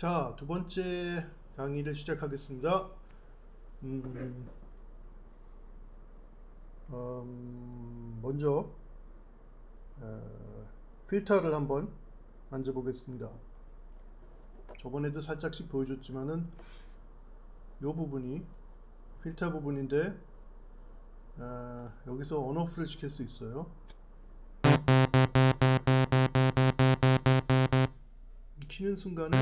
자, 두 번째 강의를 시작하겠습니다. 먼저 필터를 한번 만져보겠습니다. 저번에도 살짝씩 보여줬지만은 이 부분이 필터 부분인데 여기서 온오프를 시킬 수 있어요. 키는 순간에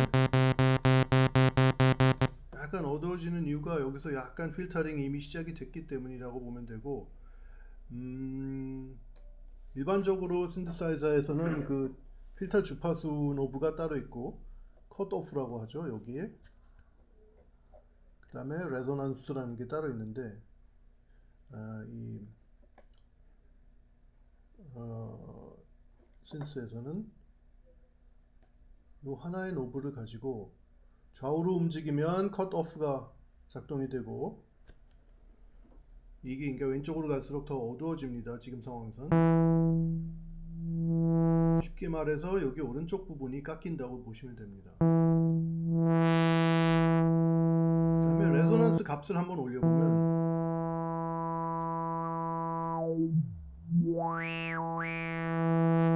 약간 어두워지는 이유가 여기서 약간 필터링이 이미 시작이 됐기 때문이라고 보면 되고, 일반적으로 신디사이저에서는 그 필터 주파수 노브가 따로 있고 컷 오프라고 하죠. 여기에 그 다음에 레조넌스라는 게 따로 있는데 신스에서는 이 하나의 노브를 가지고 좌우로 움직이면 컷 오프가 작동이 되고, 이게 그러니까 왼쪽으로 갈수록 더 어두워집니다. 지금 상황에선 쉽게 말해서 여기 오른쪽 부분이 깎인다고 보시면 됩니다. 그다음에 레조넌스 값을 한번 올려보면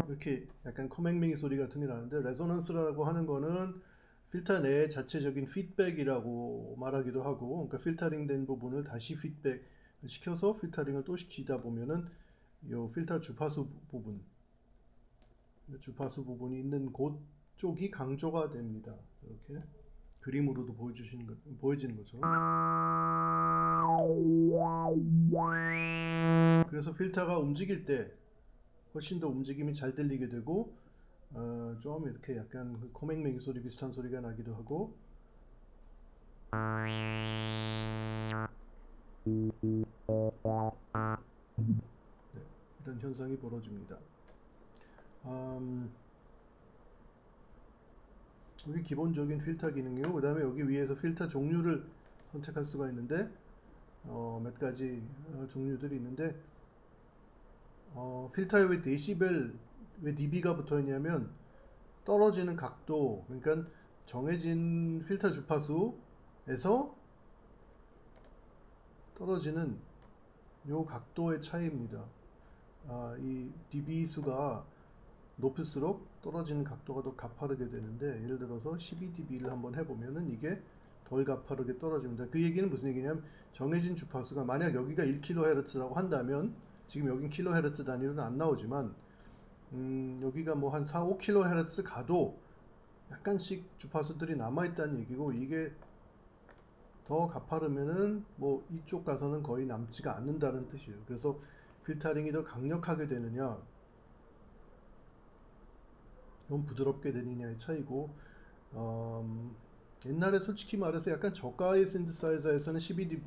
이렇게 약간 커맹맹이 소리 같은 게 나는데, 레조넌스라고 하는 거는 필터 내의 자체적인 피드백이라고 말하기도 하고, 그러니까 필터링 된 부분을 다시 피드백을 시켜서 필터링을 또 시키다 보면은 이 필터 주파수 부분이 있는 곳 쪽이 강조가 됩니다. 이렇게 그림으로도 보여지는 것처럼. 그래서 필터가 움직일 때 훨씬 더 움직임이 잘 들리게 되고, 좀 이렇게 약간 코맹맹이 소리 비슷한 소리가 나기도 하고, 이런 현상이 벌어집니다. 여기 기본적인 필터 기능이고, 그 다음에 여기 위에서 필터 종류를 선택할 수가 있는데 몇 가지 종류들이 있는데, 필터에 왜 데시벨, 왜 dB가 붙어 있냐면 떨어지는 각도, 그러니까 정해진 필터 주파수에서 떨어지는 요 각도의 차이입니다. 이 dB 수가 높을수록 떨어지는 각도가 더 가파르게 되는데, 예를 들어서 12dB를 한번 해보면은 이게 덜 가파르게 떨어집니다. 그 얘기는 무슨 얘기냐면, 정해진 주파수가 만약 여기가 1kHz라고 한다면, 지금 여긴 kHz 단위로는 안 나오지만 여기가 뭐 한 4, 5kHz 가도 약간씩 주파수들이 남아있다는 얘기고, 이게 더 가파르면은 뭐 이쪽 가서는 거의 남지가 않는다는 뜻이에요. 그래서 필터링이 더 강력하게 되느냐, 너무 부드럽게 되느냐의 차이고, 옛날에 솔직히 말해서 약간 저가의 신디사이저에서는 12dB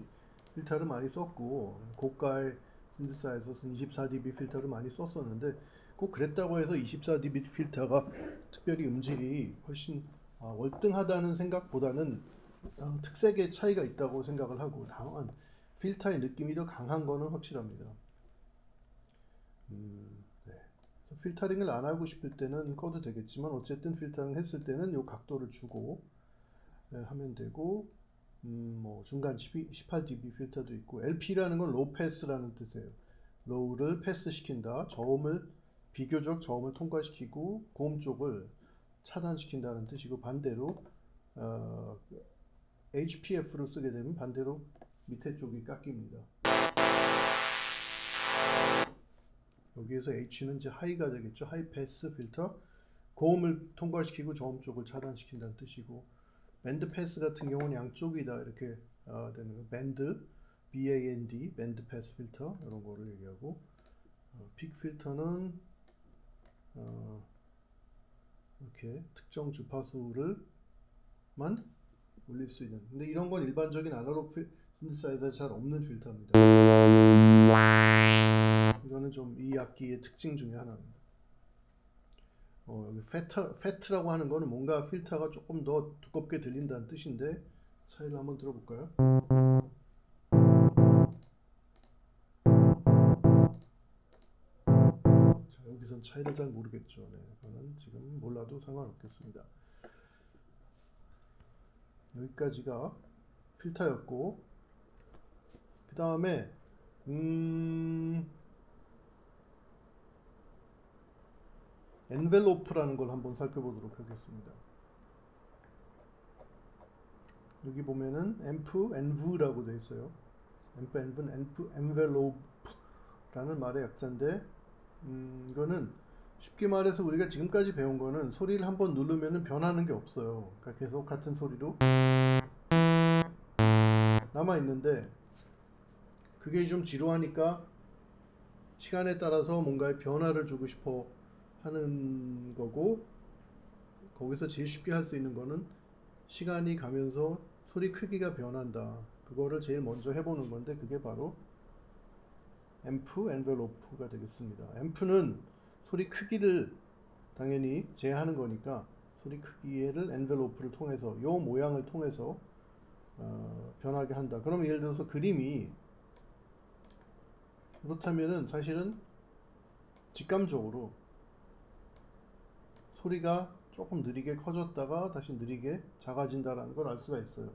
필터를 많이 썼고, 고가의 신디사이저에서는 24dB 필터를 많이 썼었는데, 꼭 그랬다고 해서 24dB 필터가 특별히 음질이 훨씬 월등하다는 생각보다는 특색의 차이가 있다고 생각을 하고, 다만 필터의 느낌이 더 강한 거는 확실합니다. 필터링을 안 하고 싶을 때는 꺼도 되겠지만, 어쨌든 필터링 했을 때는 이 각도를 주고 하면 되고, 뭐 중간 18dB 필터도 있고, LP라는 건 로우 패스라는 뜻이에요. 로우를 패스 시킨다, 비교적 저음을 통과시키고 고음 쪽을 차단시킨다는 뜻이고, 반대로 HPF를 쓰게 되면 반대로 밑에 쪽이 깎입니다. 여기에서 H는 이제 하이가 되겠죠. 하이 패스 필터, 고음을 통과시키고 저음 쪽을 차단시킨다는 뜻이고, 밴드 패스 같은 경우는 양쪽이 다 이렇게 되는 밴드, BAND, 밴드 패스 필터, 이런 거를 얘기하고, 픽 필터는 이렇게 특정 주파수를만 올릴 수 있는, 근데 이런 건 일반적인 아날로그 신디사이저에 잘 없는 필터입니다. 이거는 좀 이 악기의 특징 중에 하나입니다. 여기 패트라고 하는 거는 뭔가 필터가 조금 더 두껍게 들린다는 뜻인데, 차이를 한번 들어볼까요? 자, 여기선 차이를 잘 모르겠죠. 네, 저는 지금 몰라도 상관없겠습니다. 여기까지가 필터였고, 그 다음에 엔벨로프라는 걸 한번 살펴보도록 하겠습니다. 여기 보면은 env라고 되어 있어요. env는 envelope라는 말의 약자인데, 이거는 쉽게 말해서 우리가 지금까지 배운 거는 소리를 한번 누르면은 변하는 게 없어요. 그러니까 계속 같은 소리로 남아 있는데, 그게 좀 지루하니까 시간에 따라서 뭔가의 변화를 주고 싶어 하는 거고, 거기서 제일 쉽게 할 수 있는 거는 시간이 가면서 소리 크기가 변한다. 그거를 제일 먼저 해보는 건데, 그게 바로 envelope가 되겠습니다. 앰프는 소리 크기를 당연히 제한하는 거니까 소리 크기를 envelope를 통해서, 요 모양을 통해서 변하게 한다. 그럼 예를 들어서 그림이 그렇다면은 사실은 직감적으로 소리가 조금 느리게 커졌다가 다시 느리게 작아진다라는 걸 알 수가 있어요.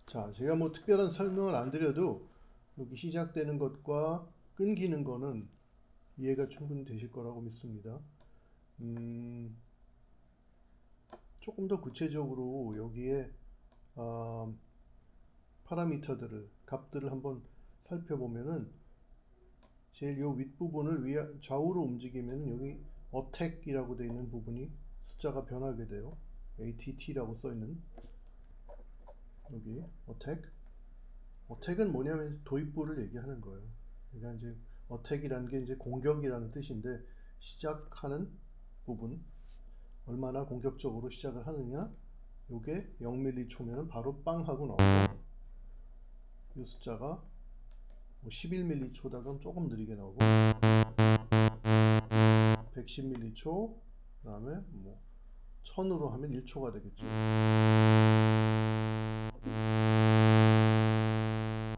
자, 제가 뭐 특별한 설명을 안 드려도 여기 시작되는 것과 끊기는 거는 이해가 충분히 되실 거라고 믿습니다. 조금 더 구체적으로 여기에 파라미터들을, 값들을 한번 살펴보면은 제일 요 윗부분을 좌우로 움직이면 여기 attack이라고 되어 있는 부분이 숫자가 변하게 돼요. att라고 써 있는 여기 attack은 뭐냐면 도입부를 얘기하는 거예요. 그러니까 이제 attack이라는 게 이제 공격이라는 뜻인데, 시작하는 부분, 얼마나 공격적으로 시작을 하느냐, 요게 0mC면은 바로 빵 하고 나오고, 이 숫자가 뭐 11mC다 그럼 조금 느리게 나오고, 110mC, 그 다음에 뭐 1000으로 하면 1초가 되겠죠.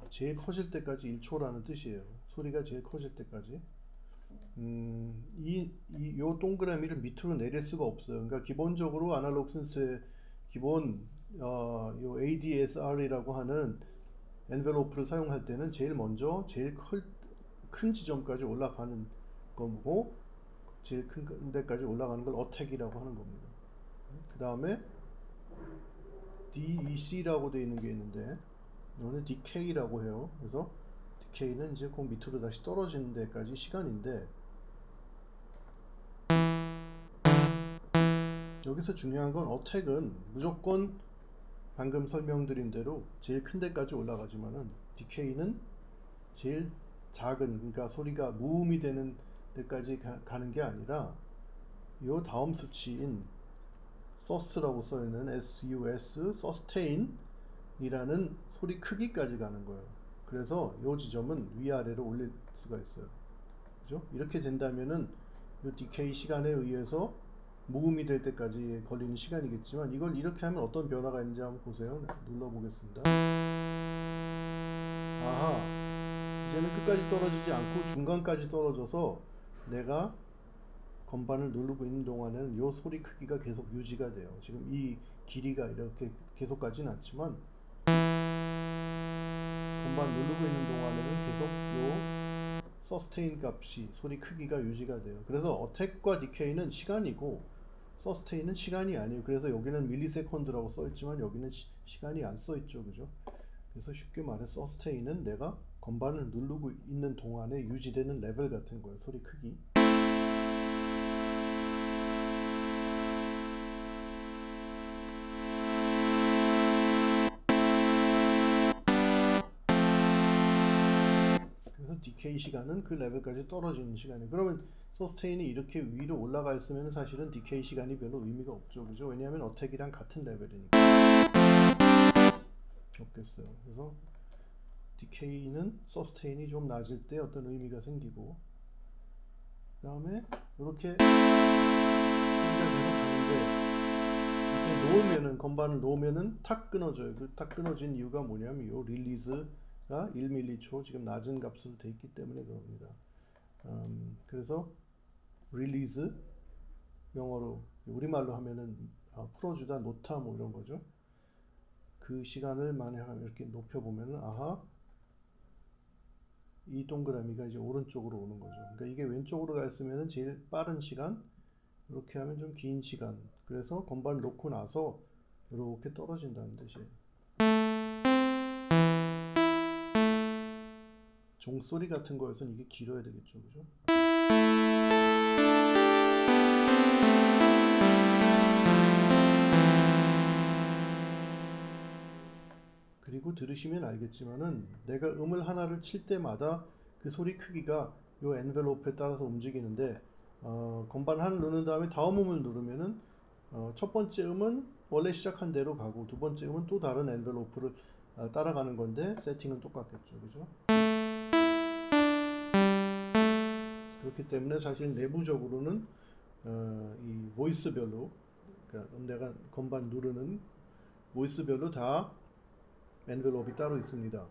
제일 커질 때까지 1초라는 뜻이에요. 소리가 제일 커질 때까지. 요 동그라미를 밑으로 내릴 수가 없어요. 그러니까 기본적으로 아날로그 센서의 기본 요 ADSR이라고 하는 엔벨로프를 사용할 때는 제일 먼저 제일 큰 지점까지 올라가는 거고, 제일 큰 데까지 올라가는 걸 어택이라고 하는 겁니다. 그 다음에 DEC라고 되어 있는 게 있는데, 이거는 decay라고 해요. 그래서 decay는 이제 그 밑으로 다시 떨어지는 데까지 시간인데, 여기서 중요한 건 어택은 무조건 방금 설명드린 대로 제일 큰 데까지 올라가지만은 decay는 제일 작은, 그러니까 소리가 무음이 되는 데까지 가는 게 아니라 요 다음 수치인 sus라고 써있는 SUS, sustain이라는 소리 크기까지 가는 거예요. 그래서 요 지점은 위아래로 올릴 수가 있어요. 그죠? 이렇게 된다면은 요 decay 시간에 의해서 무음이 될 때까지 걸리는 시간이겠지만, 이걸 이렇게 하면 어떤 변화가 있는지 한번 보세요. 눌러보겠습니다. 아하, 이제는 끝까지 떨어지지 않고 중간까지 떨어져서 내가 건반을 누르고 있는 동안에는 요 소리 크기가 계속 유지가 돼요. 지금 이 길이가 이렇게 계속 가진 않지만 건반 누르고 있는 동안에는 계속 요 서스테인 값이, 소리 크기가 유지가 돼요. 그래서 어택과 디케이는 시간이고 서스테인은 시간이 아니에요. 그래서 여기는 밀리세컨드라고 써있지만 여기는 시간이 안 써있죠. 그죠? 그래서 쉽게 말해 서스테인은 내가 건반을 누르고 있는 동안에 유지되는 레벨 같은 거예요. 소리 크기. 그래서 디케이 시간은 그 레벨까지 떨어지는 시간이에요. 그러면 서스테인이 이렇게 위로 올라가 있으면 사실은 디케이 시간이 별로 의미가 없죠. 그죠? 왜냐하면 어택이랑 같은 레벨이니까. 없겠어요. 그래서 디케이는 서스테인이 좀 낮을 때 어떤 의미가 생기고, 그 다음에 이렇게 소리가 계속 가는데 이제 놓으면은, 건반을 놓으면은 탁 끊어져요. 그 탁 끊어진 이유가 뭐냐면 요 릴리즈가 1m초 지금 낮은 값으로 돼 있기 때문에 그럽니다. 그래서 릴리즈, 영어로 우리말로 하면은 풀어주다, 놓다 뭐 이런 거죠. 그 시간을 만약 이렇게 높여보면은 아하, 이 동그라미가 이제 오른쪽으로 오는 거죠. 그러니까 이게 왼쪽으로 가 있으면은 제일 빠른 시간, 이렇게 하면 좀 긴 시간. 그래서 건반을 놓고 나서 이렇게 떨어진다는 뜻이에요. 종소리 같은 거에서는 이게 길어야 되겠죠, 그죠? 그리고 들으시면 알겠지만은 내가 음을 하나를 칠 때마다 그 소리 크기가 요 엔벨로프에 따라서 움직이는데, 건반 하나를 누른 다음에 다음 음을 누르면은 첫 번째 음은 원래 시작한 대로 가고 두 번째 음은 또 다른 엔벨로프를 따라가는 건데 세팅은 똑같겠죠, 그죠? 그렇기 때문에 사실 내부적으로는 이 보이스별로, 그러니까 내가 건반 누르는 보이스별로 다 엔벨롭이 따로 있습니다.